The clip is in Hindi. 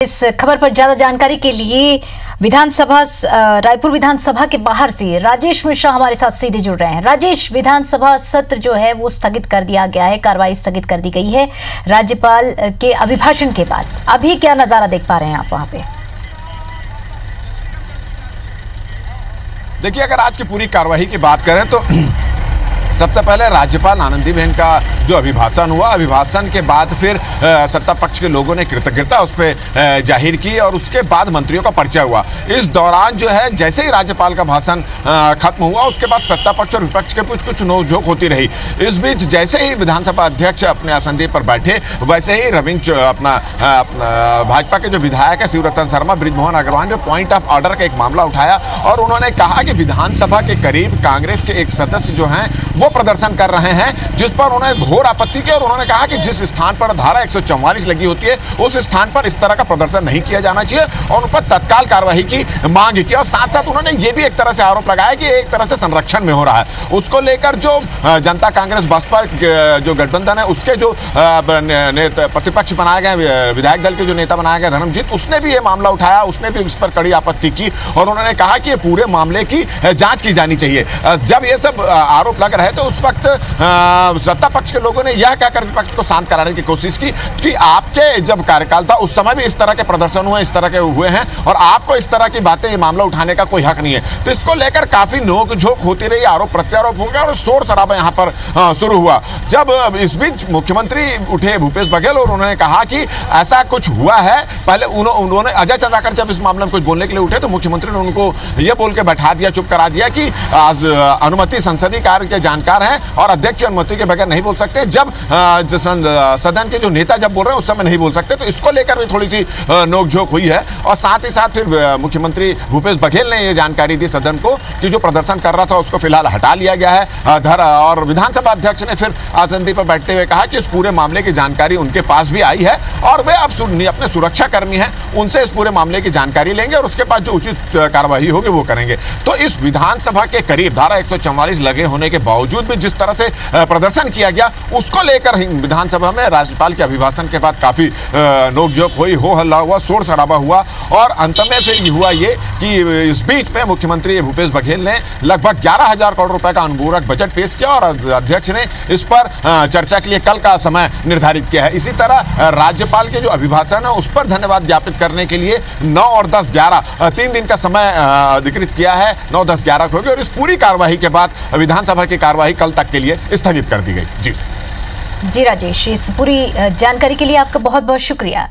इस खबर पर ज्यादा जानकारी के लिए विधानसभा रायपुर विधानसभा के बाहर से राजेश मिश्रा हमारे साथ सीधे जुड़ रहे हैं। राजेश, विधानसभा सत्र जो है वो स्थगित कर दिया गया है, कार्रवाई स्थगित कर दी गई है राज्यपाल के अभिभाषण के बाद। अभी क्या नजारा देख पा रहे हैं आप वहां पे? देखिए, अगर आज की पूरी कार्यवाही की बात करें तो सबसे पहले राज्यपाल आनंदीबेन का जो अभिभाषण हुआ, अभिभाषण के बाद फिर सत्ता पक्ष के लोगों ने कृतज्ञता उस पर जाहिर की और उसके बाद मंत्रियों का परिचय हुआ। इस दौरान जो है जैसे ही राज्यपाल का भाषण खत्म हुआ उसके बाद सत्ता पक्ष और विपक्ष के कुछ नोकझोंक होती रही। इस बीच जैसे ही विधानसभा अध्यक्ष अपने आसन पर बैठे वैसे ही अपना भाजपा के जो विधायक है शिवरतन शर्मा, बृजमोहन अग्रवाल ने पॉइंट ऑफ ऑर्डर का एक मामला उठाया और उन्होंने कहा कि विधानसभा के करीब कांग्रेस के एक सदस्य जो हैं वो प्रदर्शन कर रहे हैं, जिस पर उन्होंने घोर आपत्ति की और उन्होंने कहा कि जिस स्थान पर धारा 144 लगी होती है उस स्थान पर इस तरह का प्रदर्शन नहीं किया जाना चाहिए और उन पर तत्काल कार्रवाई की मांग की। और साथ साथ उन्होंने ये भी एक तरह से आरोप लगाया कि एक तरह से संरक्षण में हो रहा है। उसको लेकर जो जनता कांग्रेस बसपा जो गठबंधन है उसके जो प्रतिपक्ष बनाए गए, विधायक दल के जो नेता बनाए गए धर्मजीत, उसने भी ये मामला उठाया, उसने भी इस पर कड़ी आपत्ति की और उन्होंने कहा कि ये पूरे मामले की जांच की जानी चाहिए। जब ये सब आरोप लग रहे तो उस वक्त सत्ता पक्ष के लोगों ने यह कहकर विपक्ष को शांत कराने की कोशिश की कि आपके जब कार्यकाल था उस समय भी इस तरह के प्रदर्शन हुए, इस तरह के हुए हैं और आपको इस तरह की बातें, ये मामला उठाने का कोई हक नहीं है। तो इसको लेकर काफी नोकझोंक होती रही, आरोप प्रत्यारोप हो गया और शोर शराबा यहाँ पर शुरू हुआ। जब इस बीच मुख्यमंत्री उठे भूपेश बघेल और उन्होंने कहा कि ऐसा कुछ हुआ है। पहले उन्होंने अजय चंद्राकर जब इस मामले में कुछ बोलने के लिए उठे तो मुख्यमंत्री ने उनको यह बोल के बैठा दिया, चुप करा दिया कि अनुमति संसदीय कार्य के जानकार हैं और अध्यक्ष की अनुमति के बगैर नहीं बोल सकते। जब सदन के जो नेता जब बोल रहे हैं उस समय नहीं बोल सकते। तो इसको लेकर भी थोड़ी सी नोकझोंक हुई है और साथ ही साथ फिर मुख्यमंत्री भूपेश बघेल ने ये जानकारी दी सदन को कि जो प्रदर्शन कर रहा था उसको फिलहाल हटा लिया गया है। और विधानसभा अध्यक्ष ने फिर आसंदी पर बैठते हुए कहा कि इस पूरे मामले की जानकारी उनके पास भी आई है और वे अब अपने सुरक्षा कर्मी हैं, उनसे इस पूरे मामले की जानकारी लेंगे और उसके बाद जो उचित कार्रवाई होगी वो करेंगे। तो इस विधानसभा के करीब धारा 144 लगे होने के बावजूद भी जिस तरह से प्रदर्शन किया गया उसको लेकर विधानसभा में राज्यपाल के अभिभाषण के बाद काफी नोकझोंक हुई, हो हल्ला हुआ, शोर शराबा हुआ और अंत में फिर हुआ ये कि इस बीच में मुख्यमंत्री भूपेश बघेल ने लगभग 11,000 करोड़ रुपए का अनुपूरक बजट पेश किया और अध्यक्ष ने इस पर चर्चा के लिए कल का समय निर्धारित किया है। इसी तरह राज्यपाल के जो अभिभाषण है उस पर धन्यवाद ज्ञापित करने के लिए 9 और 10, 11 3 दिन का समय अधिकृत किया है। 9, 10, 11 होगी और इस पूरी कार्यवाही के बाद विधानसभा की कार्यवाही कल तक के लिए स्थगित कर दी गई। जी राजेश, इस पूरी जानकारी के लिए आपका बहुत बहुत शुक्रिया।